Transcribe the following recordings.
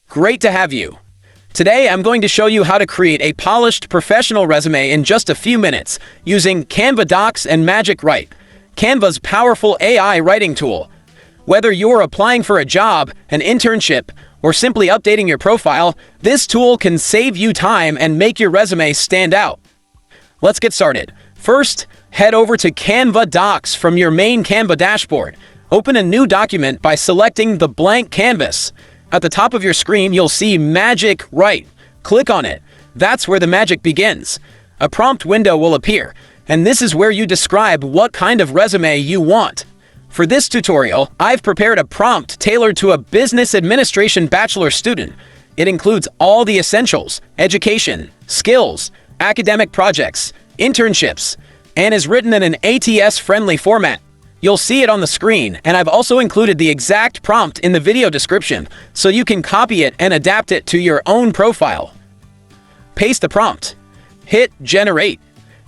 Great to have you. Today I'm going to show you how to create a polished professional resume in just a few minutes using Canva Docs and Magic Write, Canva's powerful AI writing tool. Whether you're applying for a job, an internship, or simply updating your profile, this tool can save you time and make your resume stand out. Let's get started. First, head over to Canva Docs from your main Canva dashboard. Open a new document by selecting the blank canvas. At the top of your screen, you'll see Magic Write. Click on it. That's where the magic begins. A prompt window will appear, and this is where you describe what kind of resume you want. For this tutorial, I've prepared a prompt tailored to a business administration bachelor student. It includes all the essentials: education, skills, academic projects, internships, and is written in an ATS-friendly format. You'll see it on the screen, and I've also included the exact prompt in the video description, so you can copy it and adapt it to your own profile. Paste the prompt. Hit Generate.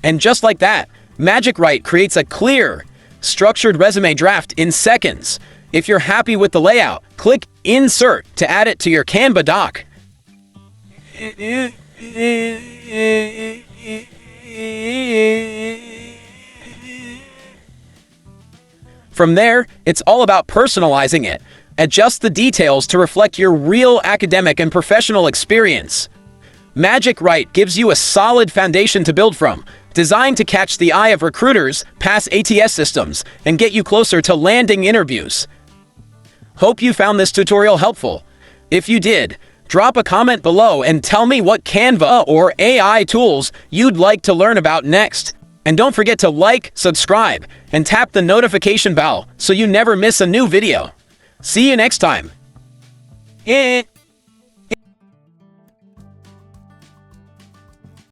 And just like that, Magic Write creates a clear, structured resume draft in seconds. If you're happy with the layout, click Insert to add it to your Canva doc. From there, it's all about personalizing it. Adjust the details to reflect your real academic and professional experience. Magic Write gives you a solid foundation to build from, designed to catch the eye of recruiters, pass ATS systems, and get you closer to landing interviews. Hope you found this tutorial helpful. If you did, drop a comment below and tell me what Canva or AI tools you'd like to learn about next. And don't forget to like, subscribe, and tap the notification bell so you never miss a new video. See you next time.